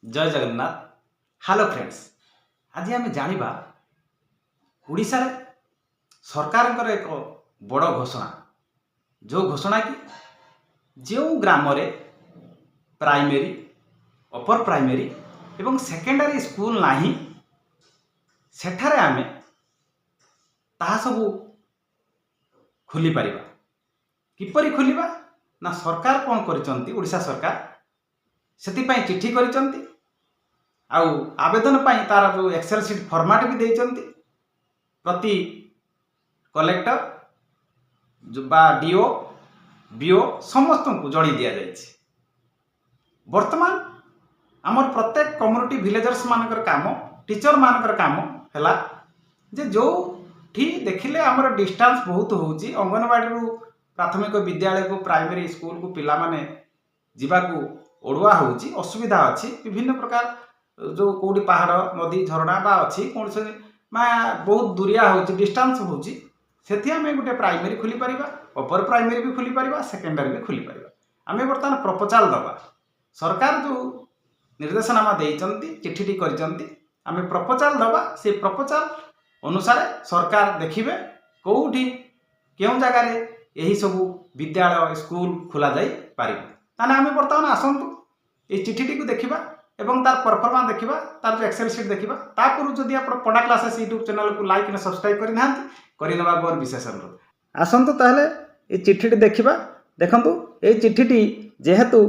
जय Jagannath. Hello friends, आज आम जाना ओडिशा रे सरकार एक बड़ घोषणा। जो घोषणा कि जो ग्राम रे प्राइमरी अपर प्राइमरी एवं सेकेंडरी स्कूल नाही सेठारे आमे ताहा सबू खोली पारिबा। किपरि खोलिबा ना सरकार कौन करिसंती, ओडिशा सरकार सेति चिठी करिसंती आउ आवेदन पाई तार जो एक्सेल सीट फॉर्मेट भी देइचंती। प्रति कलेक्टर जो बा डीओ बीओ समस्त को जणी दिया जाइछि। वर्तमान आमर प्रत्येक कम्युनिटी विलेजर्स मानकर काम, टीचर मानकर काम हैला जे जो ठी देखिले आमर डिस्टेंस बहुत होउछि। अंगनवाड़ी रु प्राथमिक विद्यालय को प्राइमरी स्कूल को पिला माने जीवा को ओडुआ होउछि, असुविधा अछि। विभिन्न प्रकार जो कोडी पहाड़ नदी झरणा बा अछि कोन से बहुत दूरिया होउछि, डिस्टेंस होउछि। सेथि आमे गुटे प्राइमरी खोली परिबा, अपर प्राइमरी भी खोली परिबा, सेकेंडरी भी खोली परिबा। आमे वर्तमान प्रपोजल दबा। सरकार जो निर्देशनामा देइचंती, चिठीटी करिचंती, आमे प्रपोजल दबा। से प्रपोजल अनुसार सरकार देखिबे कोउठी केउ जगह रे एही सब विद्यालय स्कूल खोला जाई पारिबो। ताने आमे वर्तमान आसंतु ए चिठीटी को देखिबा एवं तार परफॉर्मेंस देखिबा, तार जो एक्सेल शीट देखिबा। तापुर जदि आप पढ़ा क्लासेस यूट्यूब चैनल को लाइक एंड सब्सक्राइब करि नांती करि नबा गोर विशेष अनुरोध। आसंतु ताहले ए चिठीटी देखिबा। देखंतु ए चिठीटी जेहेतु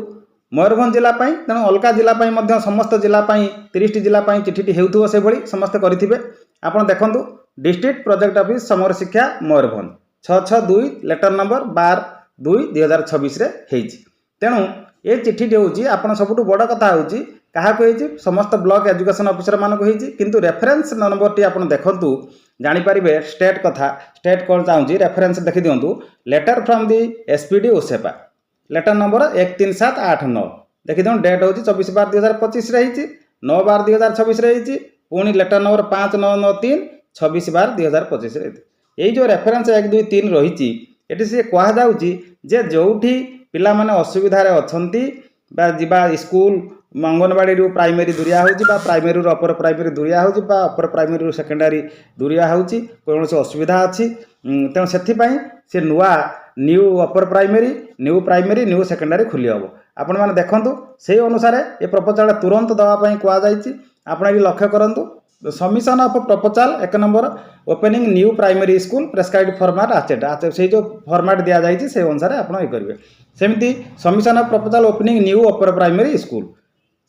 मयूरभंज जिला पाई तेणु अलका जिला पाई मध्य समस्त जिला पाई 30 जिला पाई चिठीटी हेउथुबो से भली समस्त करिथिबे। आपण देखंतु डिस्ट्रिक्ट प्रोजेक्ट ऑफिस समर शिक्षा मयूरभंज 662 लेटर नंबर 12/2/2026 रे हेइछि। तेणु ए चिठीटी होउछि आपण सबटु बड़ कथा होउछि कहा को समस्त ब्लॉक एजुकेशन ऑफिसर मान को किंतु रेफरेंस नंबर टी आपन देखंतु जानि परिबे स्टेट कथा। स्टेट कौन चाहूँगी रेफरेंस देखि दियंतु। Letter from the SPD OSEPA letter number 13689 देखि दियं। डेट होउछि 24/2025 रे हिछि, 9/2026 रे हिछि। पुणी लेटर नंबर 5993 26/2025 रे। एई जो रेफरेंस 1 2 3 रहिछि एटी से कहा जाउछि जे जोठी पिला माने असुविधा रे अछंती बा जिबा स्कूल अंगनवाड़ी रु प्राइमरी दूरिया होउछि बा प्राइमरी रु अपर प्राइमरी दूरिया होउछि बा अपर प्राइमरी रु सेकेंडरी दूरिया होउछि, कोन से असुविधा अछि। तेणु सेथि पई से new upper primary new secondary खुली हबो। आपण माने देखंतु सेही अनुसार ए प्रपोजल तुरंत दवा पई कुआ जाइछि। आपण ए लक्ष्य करंतु। Submission of proposal 1 number opening new primary school prescribed format आचेट से जो फॉर्मेट दिया जाइछि से अनुसार आपण ए करिवे। सेमिति submission of proposal opening new upper primary school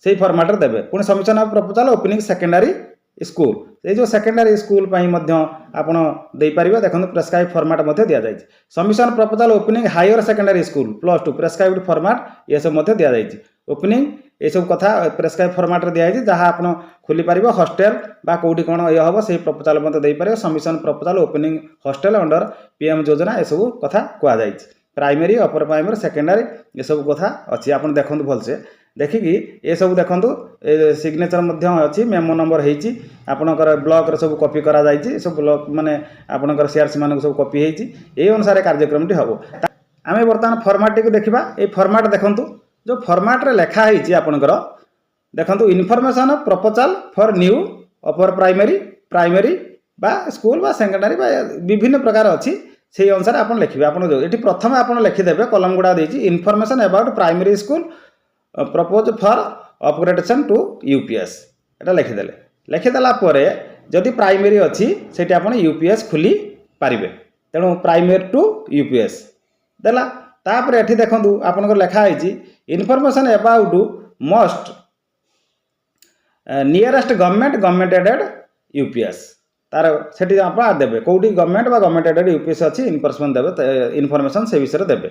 से फॉर्मेट रे देबे। पुणी submission of proposal opening secondary school ये जो सेकेंडरी स्कूल पई मध्य आपण देई परिबे। देखंतु प्रेस्क्राइब फॉर्मेट मध्य दिया जाइछि। Submission proposal opening higher secondary school +2 prescribed format ये सब मध्य दिया जाइछि। ओपनिंग ये सब कथा प्रेस्क्राइब फॉर्मेट रे दिया जाइछि जहां आपण खोली परिबे। हॉस्टल बा कोठी कोन ये हबो से प्रपोजल मध्य देई परिबे। Submission proposal opening hostel under PM योजना ये सब कथा कुआ जाइछि। प्राइमरी अपर प्राइमरी सेकेंडरी ये सब कथा अछि। आपण देखंतु भलसे देखिकी ये सब देखंतु सिग्नेचर मध्य अछि। मेमो नंबर हेछि आपनकर ब्लॉक रे सब कॉपी करा जाइछि। सब ब्लॉक माने आपनकर सीआरसी मान सब कॉपी हेछि। ए अनुसार कार्यक्रम टी हबो। आमे वर्तमान फॉर्मेट टी देखिबा। ए फॉर्मेट देखंतु जो फॉर्मेट रे लेखा हेछि आपनकर देखंतु information proposal for new upper primary बा स्कूल बा सेकेंडरी बा विभिन्न प्रकार अछि। से अनुसार आपण लिखिबे। आपण जो एठी प्रथम आपण लिखि देबे कलम गुडा देछि information about primary school propose for upgradation to UPS एटा लिखिदेला परे जदि प्राइमरी अच्छी से आपन यूपीएस खोली पारिबे। तेणु प्राइमरी टू यूपीएस देला। तापर एठी देखंतु आपनकर लेखा आइछि information about most nearest government aided UPS तार सेठी आप देबे कोठी गवर्नमेंट बा गवर्नमेंट एडेड यूपीएस अच्छी इनफॉरमेशन से विषय देबे।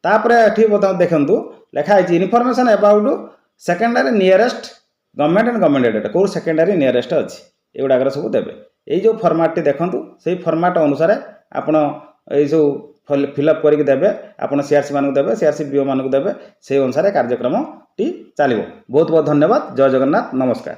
तापर एठी देखंतु लेखा है information about secondary nearest government and government aided को सेकेंडरी नियरेस्ट अच्छी एगुड़ा सब देवे। ये जो फॉर्मेट टी देखंतु से फॉर्मेट अनुसार आपण ये सब फिलअप करके देवे। आपण सीआरसी मान देवे, सीआरसी बीओ मान देवे। से अनुसार कार्यक्रम टी चलो। बहुत बहुत धन्यवाद। जय जगन्नाथ। नमस्कार।